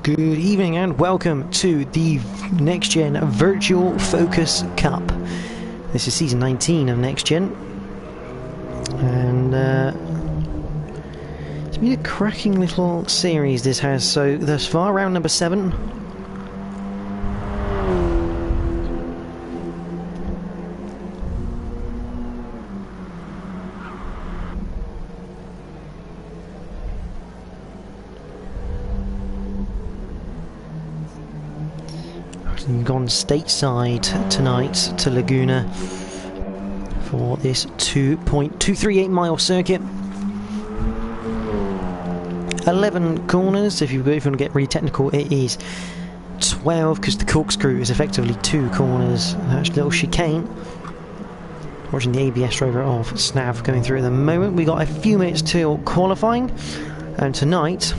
Good evening and welcome to the Next Gen Virtual Focus Cup. This is season 19 of Next Gen, and it's been a cracking little series this has. So thus far, round number 7. Gone stateside tonight to Laguna for this 2.238 mile circuit. 11 corners. If you want to get really technical, it is 12 because the corkscrew is effectively 2 corners. That's a little chicane. Watching the ABS driver of Snav going through at the moment. We got a few minutes till qualifying, and tonight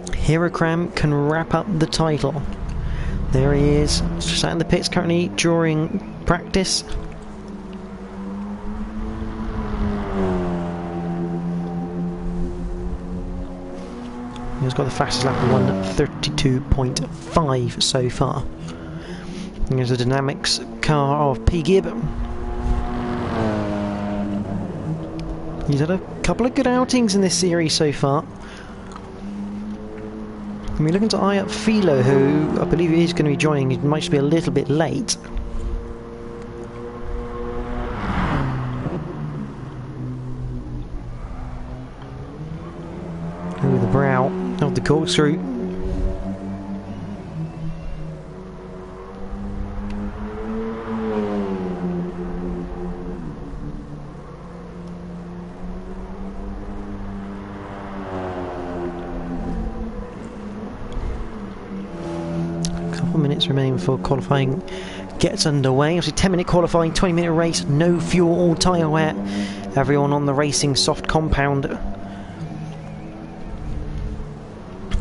Hirakram can wrap up the title. There he is, sat in the pits currently during practice. He's got the fastest lap of 1:32.5 so far. Here's the dynamics car of P. Gibb. He's had a couple of good outings in this series so far. We're looking to eye up Philo, who I believe is going to be joining. He might just be a little bit late. Ooh, the brow of the corkscrew. Minutes remaining before qualifying gets underway. Obviously 10-minute qualifying, 20-minute race, no fuel, all tyre wet. Everyone on the racing soft compound.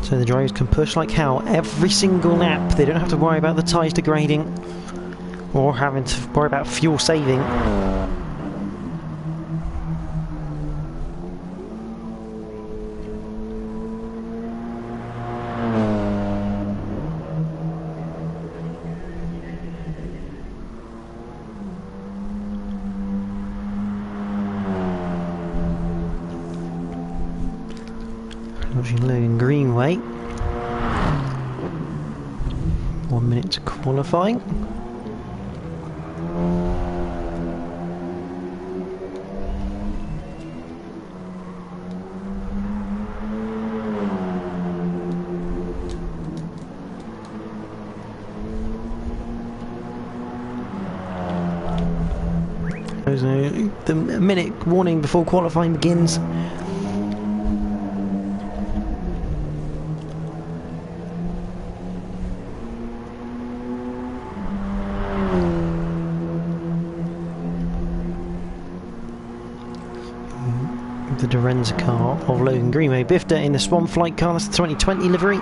So the drivers can push like hell every single lap. They don't have to worry about the tyres degrading or having to worry about fuel saving. Greenway. 1 minute to qualifying. There's a minute warning before qualifying begins. The Dorenza car of Logan Greenway. Bifter in the Swan Flight car, that's the 2020 livery.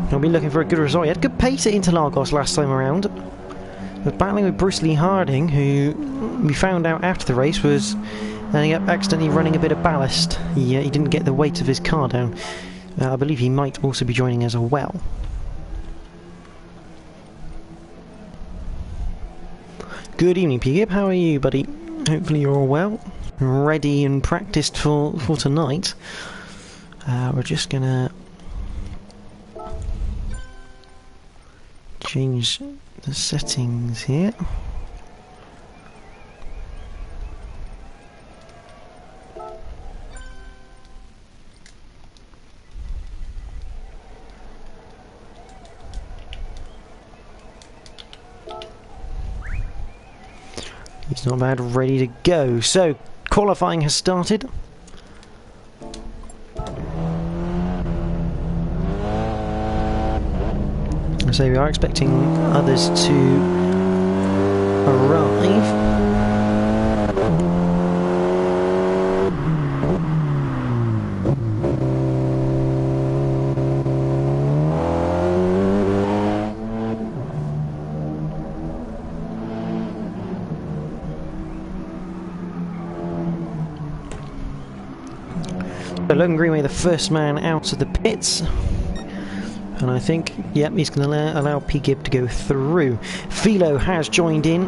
He'll be looking for a good result. He had good pace at Interlagos last time around. But battling with Bruce Lee Harding, who we found out after the race was ending up accidentally running a bit of ballast. He didn't get the weight of his car down. I believe he might also be joining as well. Good evening, P. Gibb. How are you, buddy? Hopefully you're all well. Ready and practiced for tonight. We're just gonna change the settings here. He's not bad, ready to go. So qualifying has started. So we are expecting others to arrive. So Logan Greenway, the first man out of the pits. And I think, yep, he's going to allow P. Gibb to go through. Philo has joined in.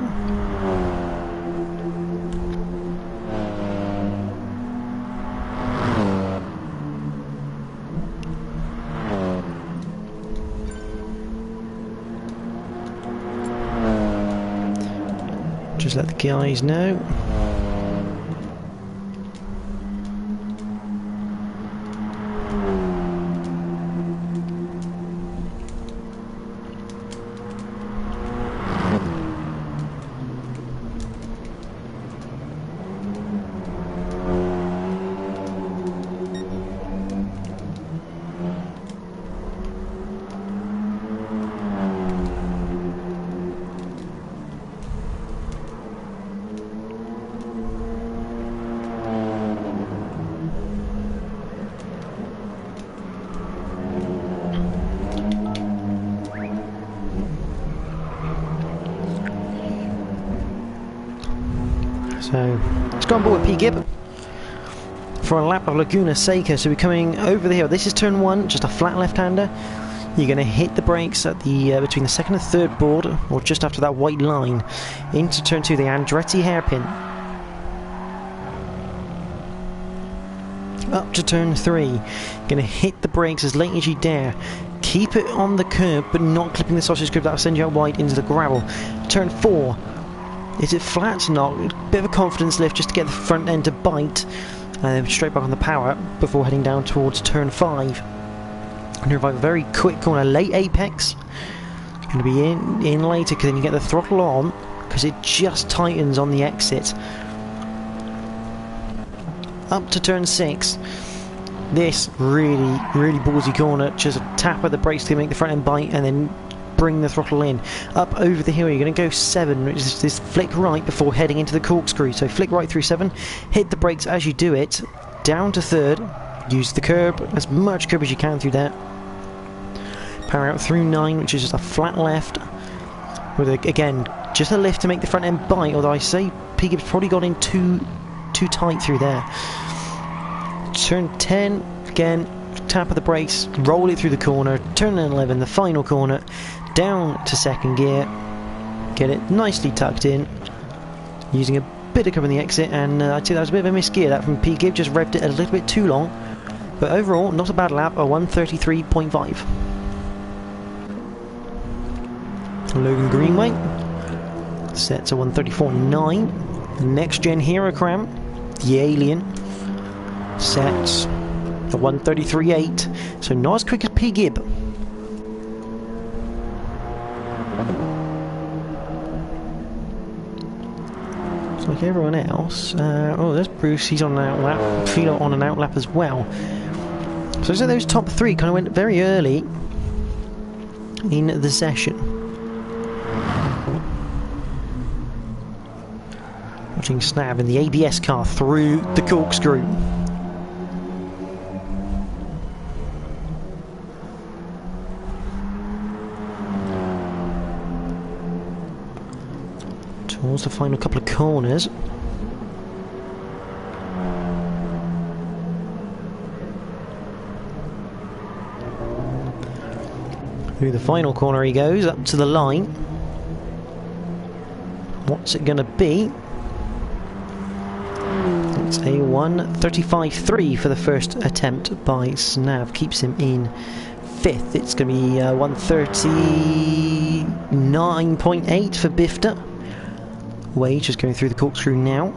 Just let the guys know. So, let's go on board with P. Gibb for a lap of Laguna Seca. So we're coming over the hill. This is turn 1, just a flat left-hander. You're going to hit the brakes at the between the second and third board, or just after that white line, into turn 2, the Andretti hairpin. Up to turn 3. You're going to hit the brakes as late as you dare. Keep it on the curb, but not clipping the sausage curb. That'll send you out wide into the gravel. Turn 4. Is it flat? Not. Bit of a confidence lift just to get the front end to bite, and then straight back on the power before heading down towards turn 5. And you're a very quick corner, late apex. Going to be in later because then you get the throttle on because it just tightens on the exit. Up to turn 6. This really ballsy corner. Just a tap of the brakes to make the front end bite, and then bring the throttle in. Up over the hill, you're going to go 7, which is this flick right before heading into the corkscrew. So flick right through 7, hit the brakes as you do it, down to 3rd, use the curb, as much curb as you can through there. Power out through 9, which is just a flat left, with again, just a lift to make the front end bite, although I say P. Gibb's probably got in too tight through there. Turn 10, again, tap of the brakes, roll it through the corner, turn 11, the final corner, down to 2nd gear, get it nicely tucked in, using a bit of cover in the exit, and I'd say that was a bit of a misgear that from P. Gibb, just revved it a little bit too long, but overall, not a bad lap, a 1:33.5. Logan Greenway, set to 1:34.9, Next Gen Hero Cram, the Alien, sets a 1:33.8, so not as quick as P. Gibb. Looks like everyone else. Oh, there's Bruce, he's on an outlap. Philo on an outlap as well. So those top 3 kind of went very early in the session. Watching Snav in the ABS car through the corkscrew. Towards the final couple of corners. Through the final corner he goes, up to the line. What's it going to be? It's a 1:35.3 for the first attempt by Snav. Keeps him in 5th. It's going to be 1:39.8 for Bifter. Wage is going through the corkscrew now.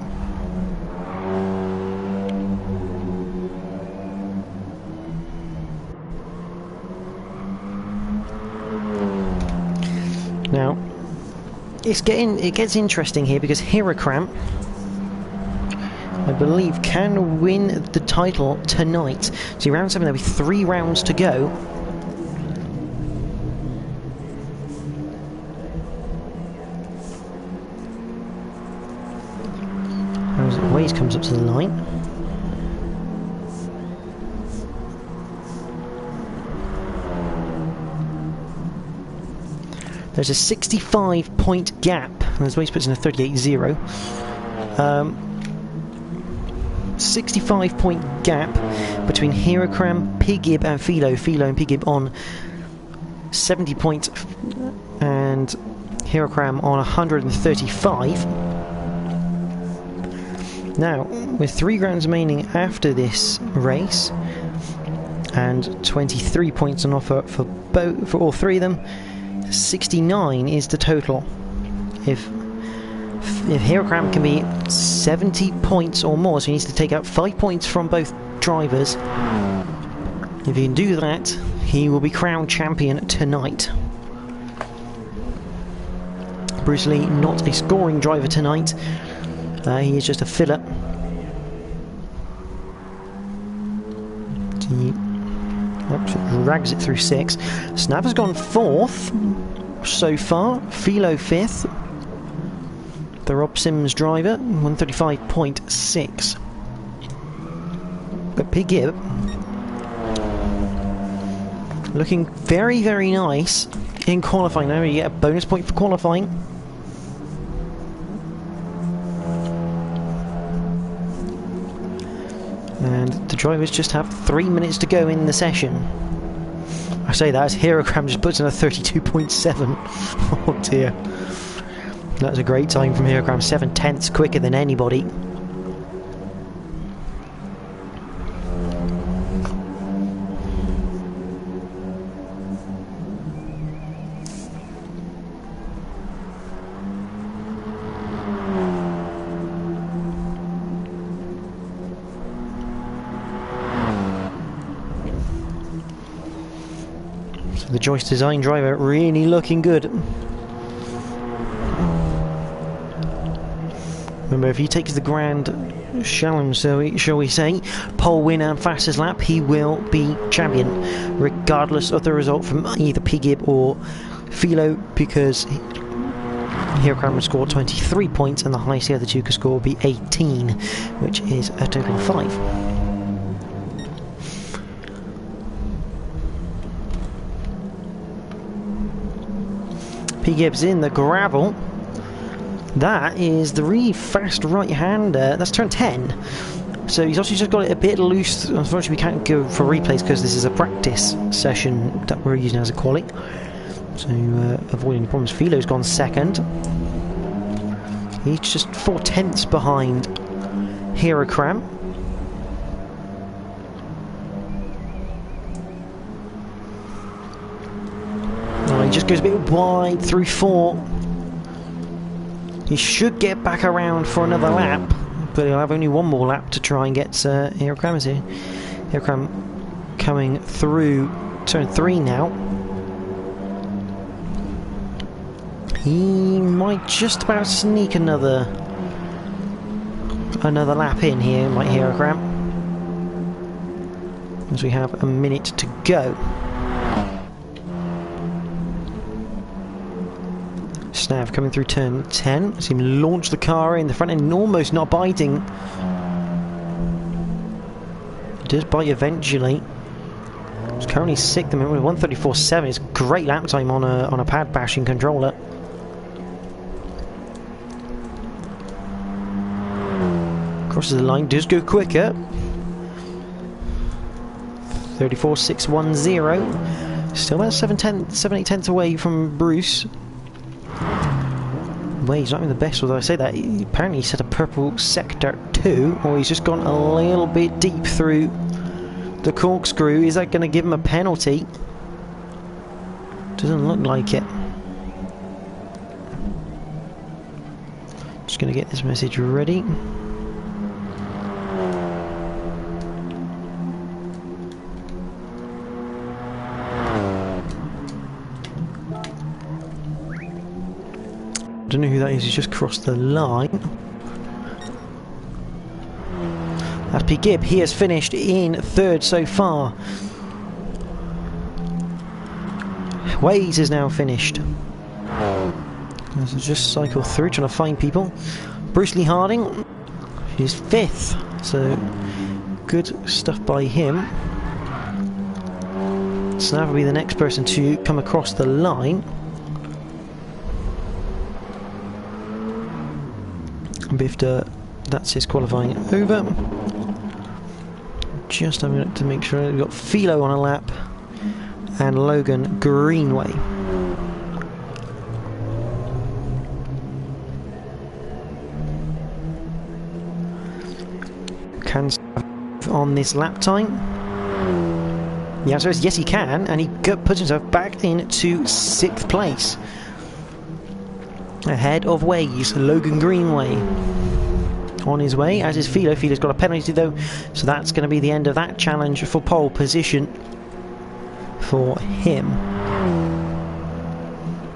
Now, it gets interesting here because Hirocram, I believe, can win the title tonight. So round 7, there'll be 3 rounds to go. Waze comes up to the line. There's a 65-point gap, and as Waze puts in a 38.0. 65-point gap between Herocram, Pigib and Philo. Philo and Pigib on 70 points and Herocram on 135. Now, with 3 rounds remaining after this race and 23 points on offer for all 3 of them, 69 is the total. If Herocram can be 70 points or more, so he needs to take out 5 points from both drivers. If he can do that, he will be crowned champion tonight. Bruce Lee, not a scoring driver tonight. He is just a filler. He drags it through 6. Snav has gone 4th so far. Philo 5th. The Rob Sims driver, 135.6. But Pigib looking very, very nice in qualifying. Now you get a bonus point for qualifying. And the drivers just have 3 minutes to go in the session. I say that as Herocram just puts in a 32.7. Oh dear. That's a great time from Herocram, 7/10 quicker than anybody. So the Joyce Design driver really looking good. Remember, if he takes the grand challenge, shall we say, pole win and fastest lap, he will be champion, regardless of the result from either Pigib or Philo, because Herocram would score 23 points and the highest the other two could score would be 18, which is a total of 5. Pigib's in the gravel. That is the really fast right-hander. That's turn 10. So he's also just got it a bit loose. Unfortunately, we can't go for replays because this is a practice session that we're using as a quali. So avoiding problems. Philo's gone 2nd. He's just 4/10 behind Herocram. Oh, he just goes a bit wide through 4. He should get back around for another lap, but he'll have only one more lap to try and get Herocram is here. Herocram coming through turn 3 now. He might just about sneak another lap in here, might Herocram, as we have a minute to go. Snav coming through turn 10. See him launch the car in the front end, almost not biting. He does bite eventually. He's currently 6th at the moment with 134.7. It's great lap time on a pad bashing controller. Crosses the line, does go quicker. 34.610. Still about 7/8 tenths away from Bruce. Well, he's not even the best, although I say that. Apparently he set a purple sector 2, or he's just gone a little bit deep through the corkscrew. Is that going to give him a penalty? Doesn't look like it. Just going to get this message ready. I don't know who that is, he's just crossed the line. That's Pigib, he has finished in 3rd so far. Waze is now finished. So just cycle through, trying to find people. Bruce Lee Harding, he's 5th, so good stuff by him. Snav will be the next person to come across the line. Bifter, that's his qualifying over. just having a look to make sure. We've got Philo on a lap and Logan Greenway. Can on this lap time? The answer is yes, he can, and he puts himself back into 6th place. Ahead of Waze, Logan Greenway. On his way, as is Philo. Philo's got a penalty though, so that's going to be the end of that challenge for pole position for him.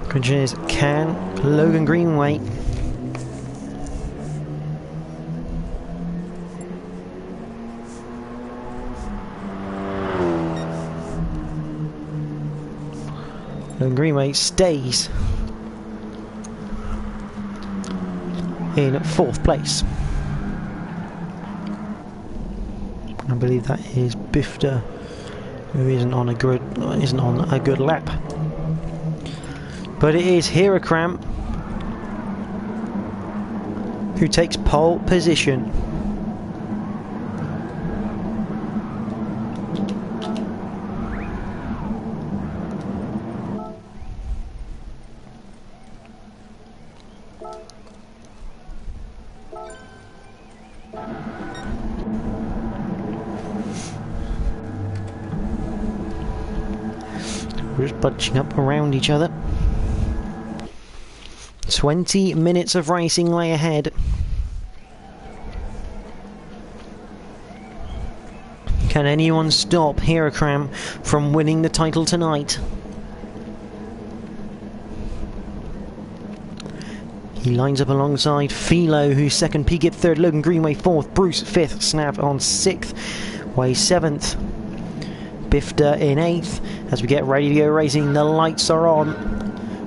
Question is, can Logan Greenway Greenway stays in 4th place. I believe that is Bifter, who isn't on a good lap. But it is Hirakram who takes pole position. We're just bunching up around each other. 20 minutes of racing lay ahead. Can anyone stop Hirakram from winning the title tonight? He lines up alongside Philo, who's 2nd, P-Gip 3rd, Logan Greenway 4th, Bruce 5th, Snav on 6th, Way 7th. Bifter in 8th. As we get ready to go racing, the lights are on.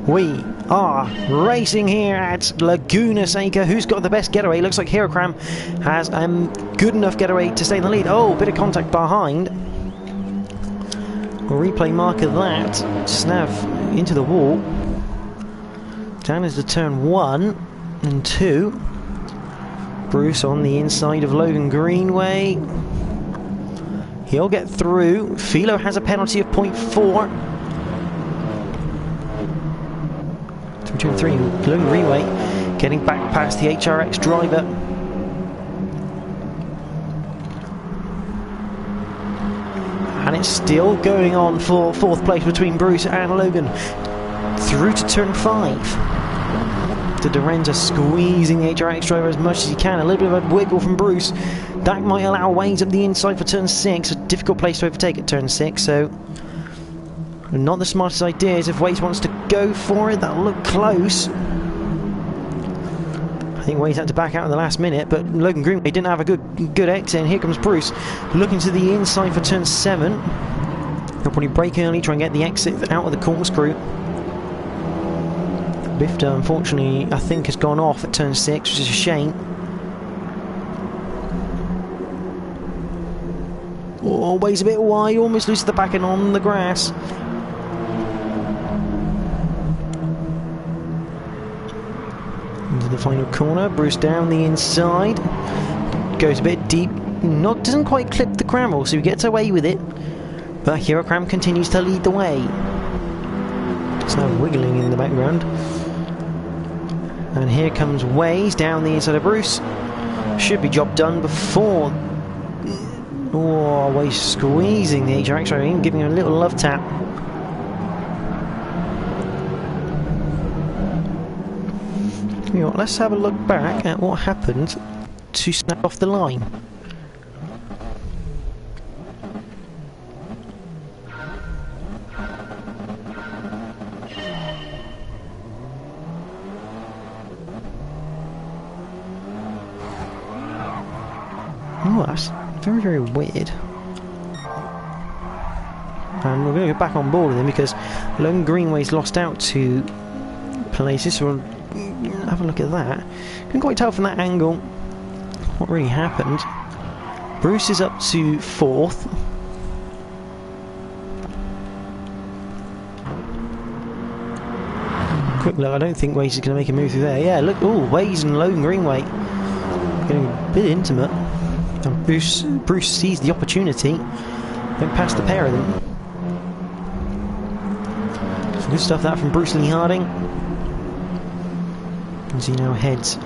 We are racing here at Laguna Seca. Who's got the best getaway? Looks like Hirakram has a good enough getaway to stay in the lead. Oh, bit of contact behind. Replay mark of that. Snav into the wall. Down is the turn 1 and 2. Bruce on the inside of Logan Greenway. He'll get through. Philo has a penalty of 0.4. 2 and 3. Logan Greenway getting back past the HRX driver. And it's still going on for 4th place between Bruce and Logan. Through to turn 5. De Dorenza squeezing the HRX driver as much as he can. A little bit of a wiggle from Bruce. That might allow Waze up the inside for turn 6. A difficult place to overtake at turn 6, so not the smartest ideas if Waze wants to go for it. That'll look close. I think Waze had to back out in the last minute, but Logan Greenway didn't have a good exit, and here comes Bruce looking to the inside for turn 7. He'll probably brake early, try and get the exit out of the corkscrew. Bifter, unfortunately, I think has gone off at turn 6, which is a shame. Always a bit wide, almost loses the back end on the grass. Into the final corner, Bruce down the inside. Goes a bit deep, doesn't quite clip the gravel, so he gets away with it. But Hirakram continues to lead the way. There's no wiggling in the background. And here comes Waze down the inside of Bruce. Should be job done before. Oh, Waze squeezing the HRX driver in, giving him a little love tap. You know what, let's have a look back at what happened to snap off the line. Oh, that's very, very weird. And we're going to go back on board with him because Logan Greenway's lost out to places, so we'll have a look at that. Couldn't quite tell from that angle what really happened. Bruce is up to 4th. Quick look, I don't think Waze is going to make a move through there. Yeah, look, oh, Waze and Logan Greenway getting a bit intimate. And Bruce sees the opportunity, went past the pair of them. Some good stuff that from Bruce Lee Harding. As he now heads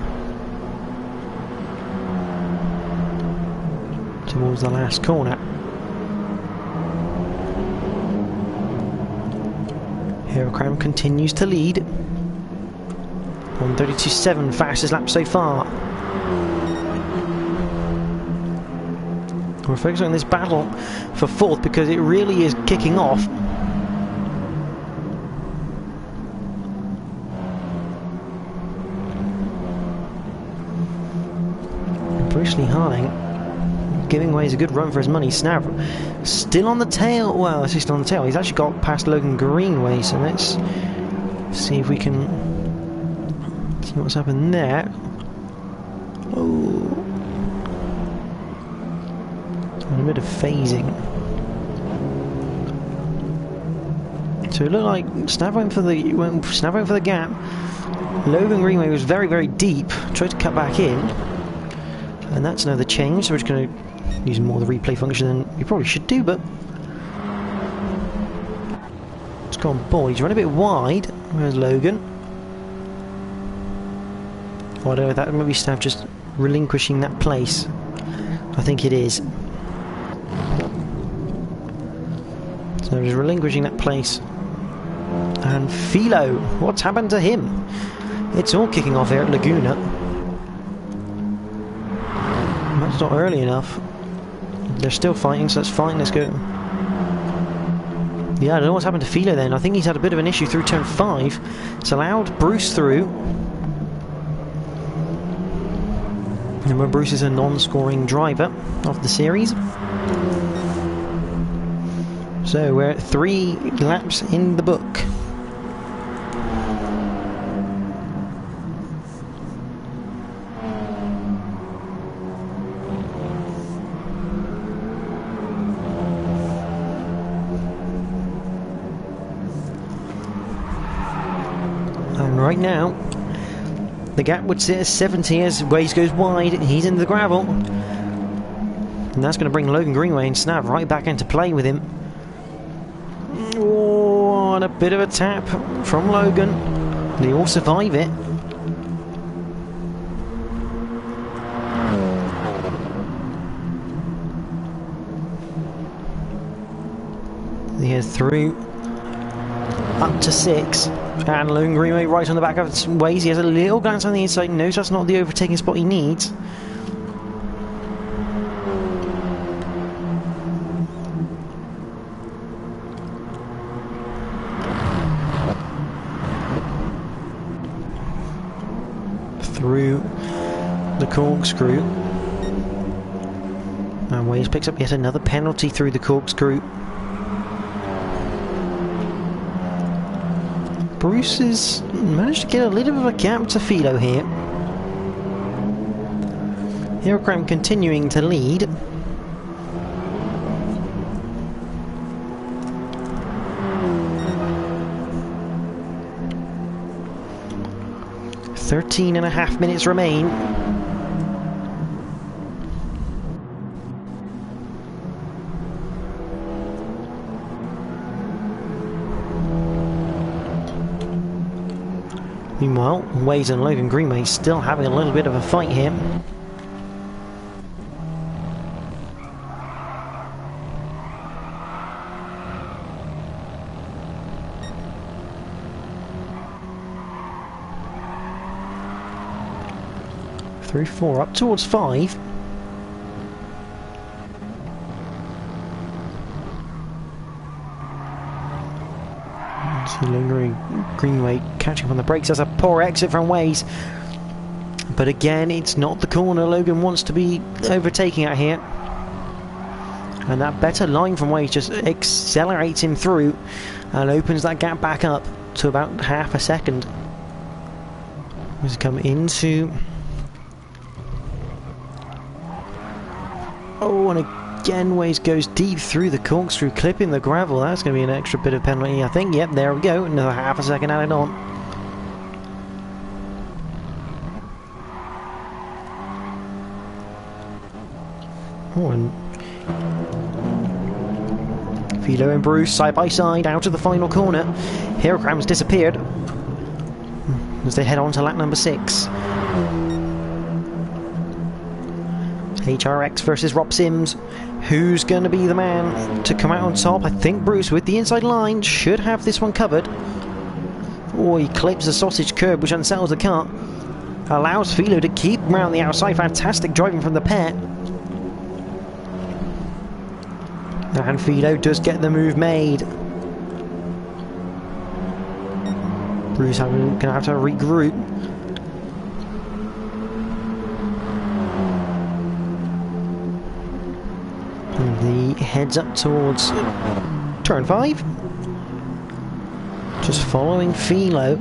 towards the last corner. Herocram continues to lead. 1:32.7, fastest lap so far. We're focusing on this battle for fourth because it really is kicking off. Bruce Lee Harding giving away a good run for his money. Snav still on the tail. Well, he's still on the tail. He's actually got past Logan Greenway, so let's see if we can see what's happened there. Oh, and a bit of phasing. So it looked like Snav went for the gap. Logan Greenway was very, very deep. Tried to cut back in. And that's another change, so we're just going to use more of the replay function than we probably should do, but it's gone board. He's run a bit wide. Where's Logan? Oh, I don't know, that maybe Stav just relinquishing that place. I think it is. So just relinquishing that place. And Philo, what's happened to him? It's all kicking off here at Laguna. That's not early enough. They're still fighting, so that's fine. Let's go. Yeah, I don't know what's happened to Philo then. I think he's had a bit of an issue through turn 5. It's allowed Bruce through. Remember, Bruce is a non-scoring driver of the series. So we're at 3 laps in the book. Right now, the gap would sit at 70 as Waze goes wide. He's into the gravel. And that's going to bring Logan Greenway and Snav right back into play with him. Oh, and a bit of a tap from Logan. They all survive it. He heads through up to 6. And Logan Greenway right on the back of Waze. He has a little glance on the inside, knows that's not the overtaking spot he needs. Through the corkscrew. And Waze picks up yet another penalty through the corkscrew. Bruce has managed to get a little bit of a gap to Philo here. Herocram continuing to lead. .13.5 minutes remain. Meanwhile, Waze and Logan Greenway still having a little bit of a fight here. Through 4, up towards 5. Greenway catching up on the brakes. That's a poor exit from Waze. But again, it's not the corner Logan wants to be overtaking at here. And that better line from Waze just accelerates him through and opens that gap back up to about half a second. As we come into... Oh, and again Waze goes deep through the corkscrew, clipping the gravel. That's going to be an extra bit of penalty, I think. Yep, there we go. Another half a second added on. Oh, and Philo and Bruce side by side out of the final corner. Hilgram's disappeared as they head on to lap number 6. HRX versus Rob Sims. Who's going to be the man to come out on top? I think Bruce with the inside line should have this one covered. Oh, he clips the sausage curb, which unsettles the car. Allows Philo to keep round the outside. Fantastic driving from the pair. And Philo does get the move made. Bruce going to have to regroup. And he heads up towards turn 5. Just following Philo.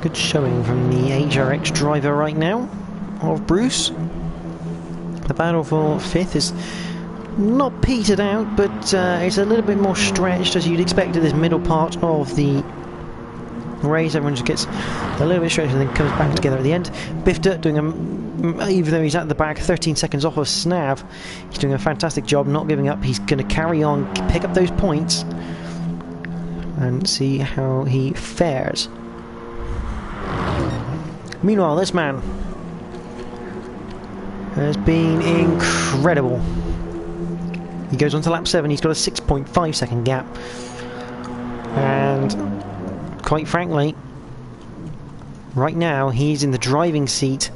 Good showing from the HRX driver right now of Bruce. The battle for 5th is not petered out, but it's a little bit more stretched as you'd expect at this middle part of the race. Everyone just gets a little bit stretched and then comes back together at the end. Bifter doing even though he's at the back 13 seconds off of Snav, he's doing a fantastic job not giving up. He's going to carry on, pick up those points and see how he fares. Meanwhile, this man has been incredible. He goes on to lap 7, he's got a 6.5 second gap. And quite frankly, right now he's in the driving seat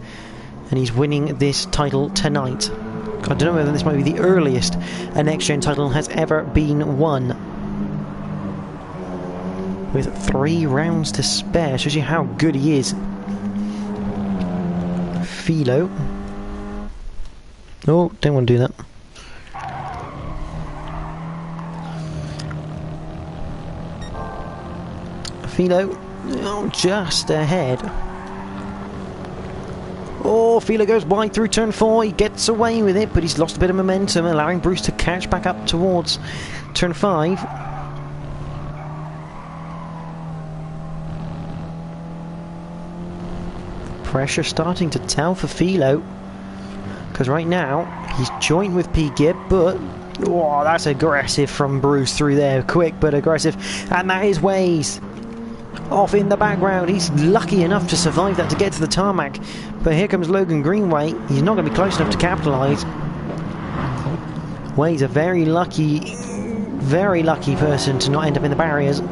and he's winning this title tonight. I don't know whether this might be the earliest a NXTGEN title has ever been won. With 3 rounds to spare, shows you how good he is. Philo. Oh, don't want to do that. Philo, oh, just ahead. Oh, Philo goes wide through turn 4. He gets away with it, but he's lost a bit of momentum, allowing Bruce to catch back up towards turn 5. Pressure starting to tell for Philo, because right now he's joint with P. Gibb, but oh, that's aggressive from Bruce through there. Quick but aggressive, and that is Waze off in the background. He's lucky enough to survive that to get to the tarmac, but here comes Logan Greenway. He's not going to be close enough to capitalise. Waze a very lucky person to not end up in the barriers.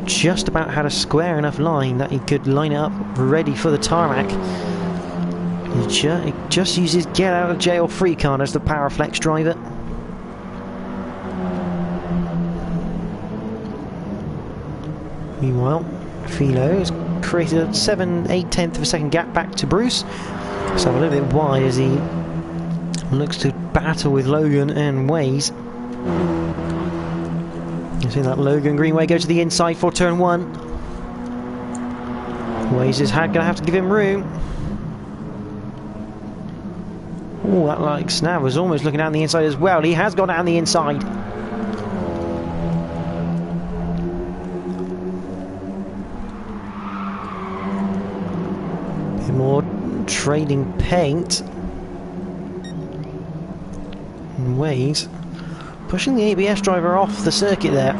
Just about had a square enough line that he could line it up ready for the tarmac. He just uses get out of jail free card as the Powerflex driver. Meanwhile, Philo has created a 7/8 of a second gap back to Bruce, so a little bit wide as he looks to battle with Logan and Waze. You see that Logan Greenway go to the inside for turn 1. Waze is going to have to give him room. Oh, that like Snav was almost looking down the inside as well. He has gone down the inside. Bit more trading paint. And Waze pushing the ABS driver off the circuit there.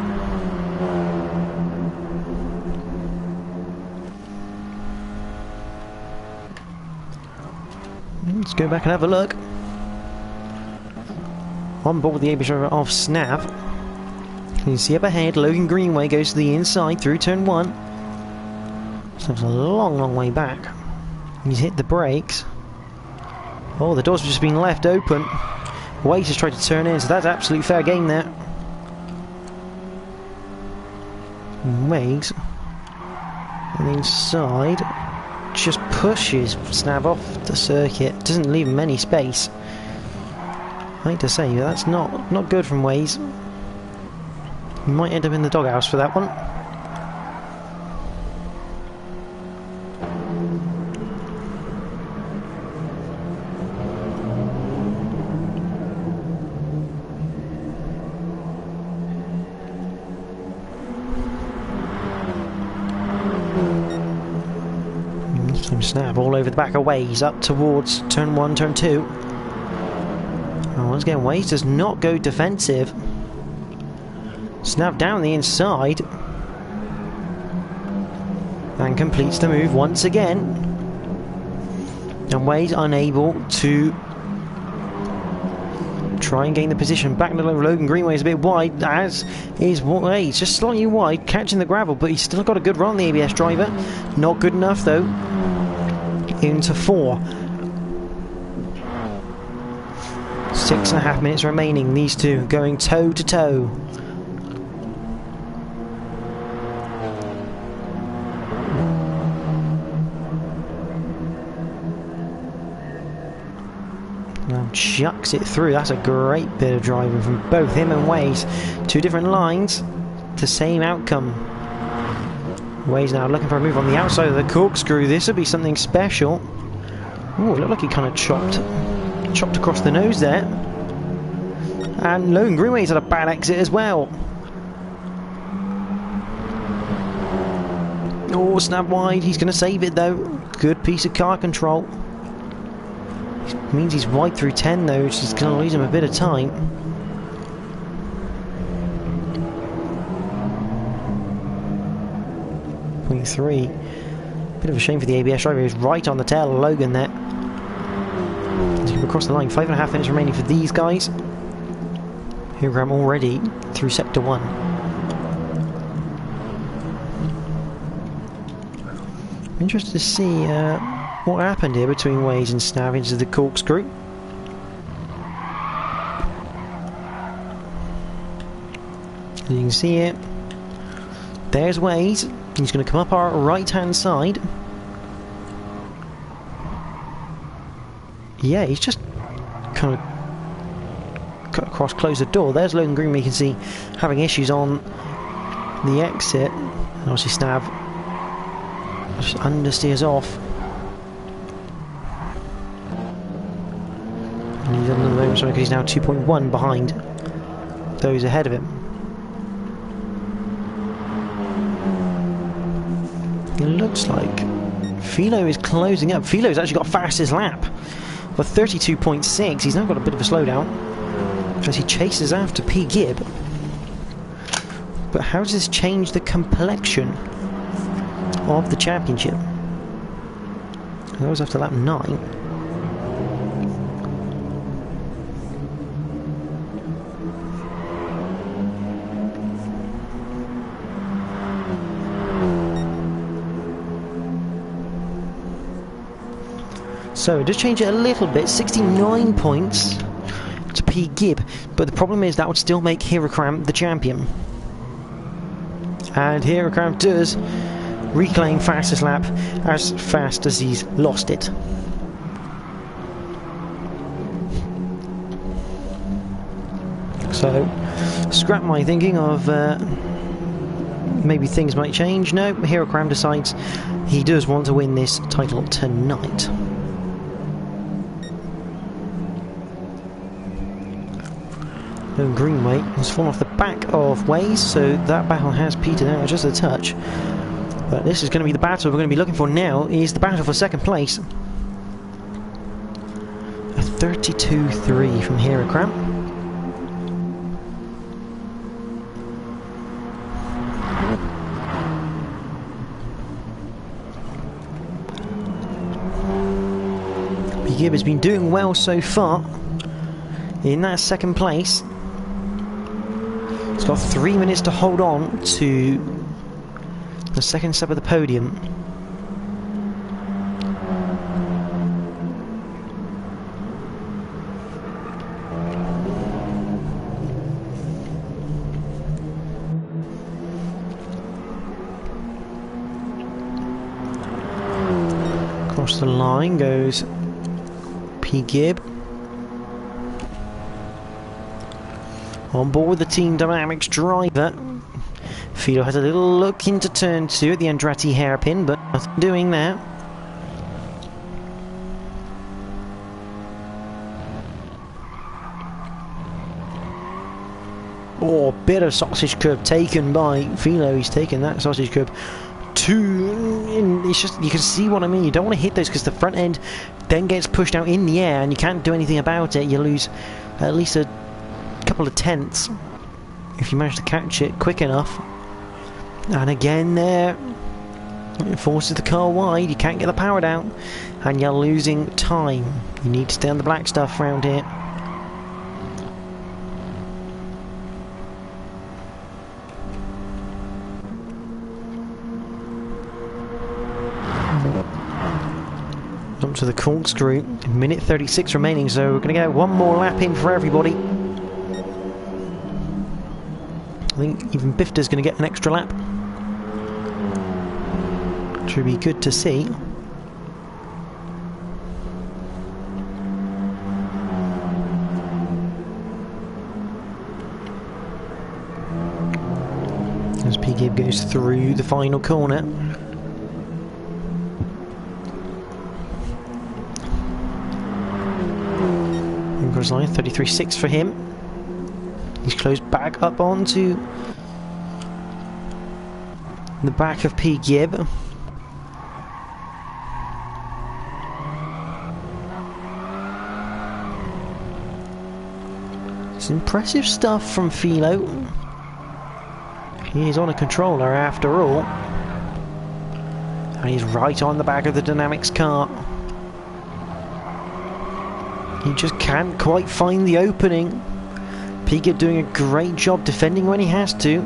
Let's go back and have a look. On board with the ABS driver of Snav. You can see up ahead, Logan Greenway goes to the inside through turn 1. So it's a long way back. He's hit the brakes. Oh, the doors have just been left open. Waze has tried to turn in, so that's absolute fair game there. Waze on the inside just pushes Snav off the circuit, doesn't leave him any space. I hate to say, but that's not good from Waze. He might end up in the doghouse for that one. Same snap all over the back of Waze, up towards turn 1, turn 2. And once again, Waze does not go defensive. Snap down the inside. And completes the move once again. And Waze unable to try and gain the position. Back to Logan Greenway is a bit wide, as is Waze, just slightly wide, catching the gravel, but he's still got a good run on the ABS driver. Not good enough though. Into 4. 6.5 minutes remaining. These two going toe to toe. Now chucks it through. That's a great bit of driving from both him and Waze. 2 different lines, the same outcome. Waze now looking for a move on the outside of the corkscrew. This would be something special. Oh, it looked like he kind of chopped across the nose there. And Logan Greenway's had a bad exit as well. Oh, snap wide. He's going to save it though. Good piece of car control. It means he's wide through 10 though, which is going to lose him a bit of time. Point 3. Bit of a shame for the ABS driver. He's right on the tail of Logan there. As he across the line, 5.5 minutes remaining for these guys. Here Graham already through sector 1. I'm interested to see what happened here between Waze and Snav into the corkscrew. As you can see it, there's Waze. He's going to come up our right hand side. Yeah, he's just kind of cut across, closed the door. There's Logan Green, we can see having issues on the exit. And obviously Snav just understeers off. And he's under the moment, sorry, because he's now 2.1 behind those ahead of him. It looks like Philo is closing up. Philo's actually got fastest lap for 32.6. He's now got a bit of a slowdown as he chases after P. Gibb. But how does this change the complexion of the championship? That was after lap 9. So it does change it a little bit, 69 points to P. Gibb, but the problem is that would still make Hirakram the champion. And Hirakram does reclaim fastest lap as fast as he's lost it. So, scrap my thinking of maybe things might change. No, Hirakram decides he does want to win this title tonight. Logan Greenway has fallen off the back of Waze, so that battle has petered out just a touch. But this is going to be the battle we're going to be looking for now, is the battle for second place. A 32.3 from Hirakram. P. Gibb has been doing well so far in that second place. He's got 3 minutes to hold on to the second step of the podium. Across the line goes P. Gibb. On board the Team Dynamics driver. Fido has a little look into turn 2 at the Andretti hairpin, but nothing doing there. Oh, bit of sausage curb taken by Philo. He's taken that sausage curb to it's just, you can see what I mean. You don't want to hit those because the front end then gets pushed out in the air and you can't do anything about it. You lose at least a couple of tenths if you manage to catch it quick enough. And again there, it forces the car wide. You can't get the power down and you're losing time. You need to stay on the black stuff around here. Up to the corkscrew, minute 36 remaining, so we're going to get one more lap in for everybody. I think even Bifta's going to get an extra lap, which would be good to see. As P-Gib goes through the final corner. Line 33.6 for him. He's closed back up onto the back of P-Gib. It's impressive stuff from Philo. He is on a controller after all. And he's right on the back of the Dynamics car. He just can't quite find the opening. P-Gib doing a great job defending when he has to.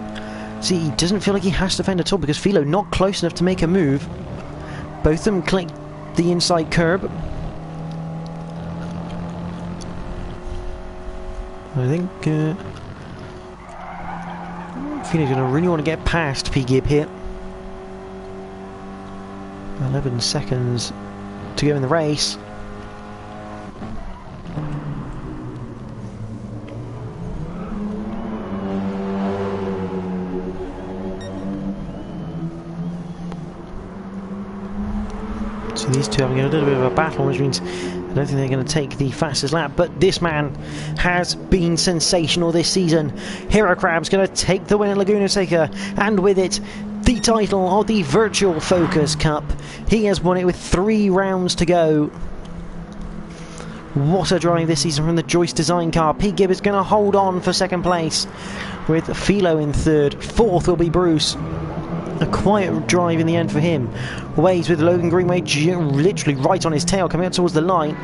See, he doesn't feel like he has to defend at all because Philo not close enough to make a move. Both of them click the inside curb. I think Philo's going to really want to get past P-Gib here. 11 seconds to go in the race. So these two having a little bit of a battle, which means I don't think they're going to take the fastest lap. But this man has been sensational this season. Hero Crab's going to take the win at Laguna Seca, and with it, the title of the Virtual Focus Cup. He has won it with 3 rounds to go. What a drive this season from the Joyce design car. P-Gib is going to hold on for second place, with Philo in third. Fourth will be Bruce. A quiet drive in the end for him. Waves with Logan Greenway literally right on his tail, coming up towards the line.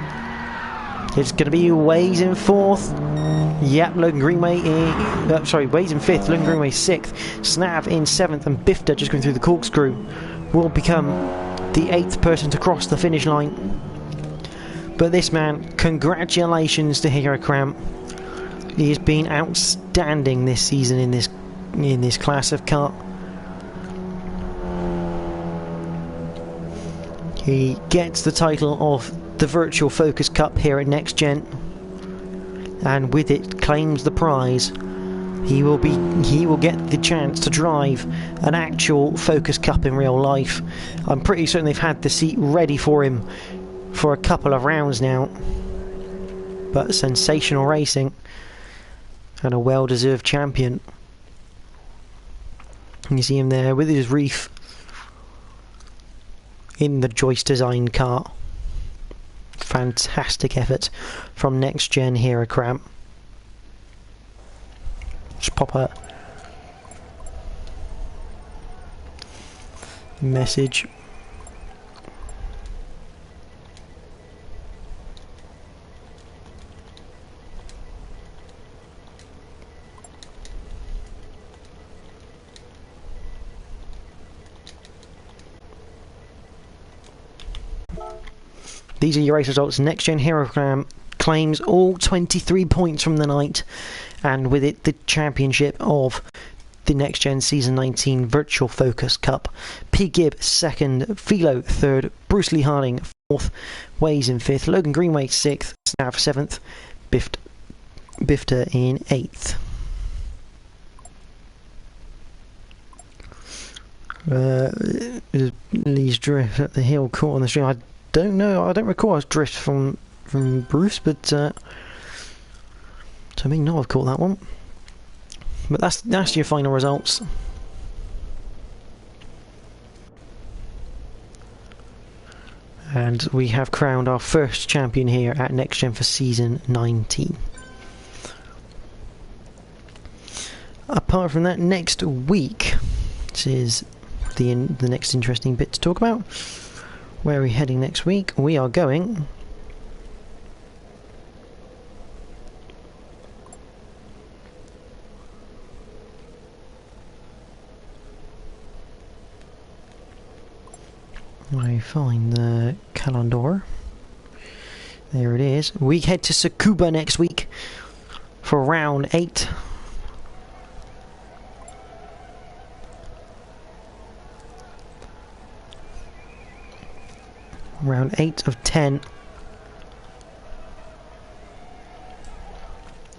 It's going to be Waves in fourth. Yep, Logan Greenway Waves in fifth, Logan Greenway sixth, Snav in seventh, and Bifta just going through the corkscrew will become the 8th person to cross the finish line. But this man, congratulations to Hero Cram. He has been outstanding this season in this class of car. He gets the title of the Virtual Focus Cup here at NXTGEN, and with it claims the prize. He will get the chance to drive an actual Focus Cup in real life. I'm pretty certain they've had the seat ready for him for a couple of rounds now. But sensational racing and a well-deserved champion. You see him there with his reef in the Joyce design car. Fantastic effort from NXTGEN Hero Cram. Just pop a message. These are your race results. NXTGEN Hero Cram claims all 23 points from the night, and with it the championship of the NXTGEN Season 19 Virtual Focus Cup. P-Gib second, Philo third, Bruce Lee Harding fourth, Waze in fifth, Logan Greenway sixth, Snav seventh, Bifta in eighth. Lee's drift at the hill caught on the stream. I don't know. I don't recall a drift from Bruce, but I may not have caught that one. But that's your final results. And we have crowned our first champion here at Next Gen for Season 19. Apart from that, next week, this is the next interesting bit to talk about. Where are we heading next week? We are going... I find the calendar. There it is. We head to Seca next week for round 8. Round 8 of 10.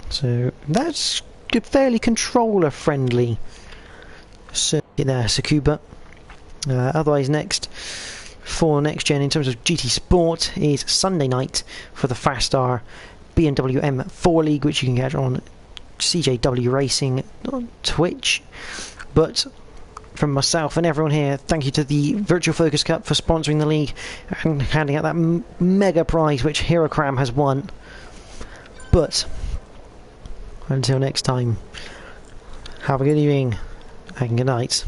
So that's fairly controller friendly circuit there, Seca. Otherwise, next for Next Gen in terms of GT Sport is Sunday night for the Fastar BMW M4 League, which you can catch on CJW Racing on Twitch. But from myself and everyone here, thank you to the Virtual Focus Cup for sponsoring the league and handing out that mega prize which Herocram has won. But until next time, have a good evening and good night.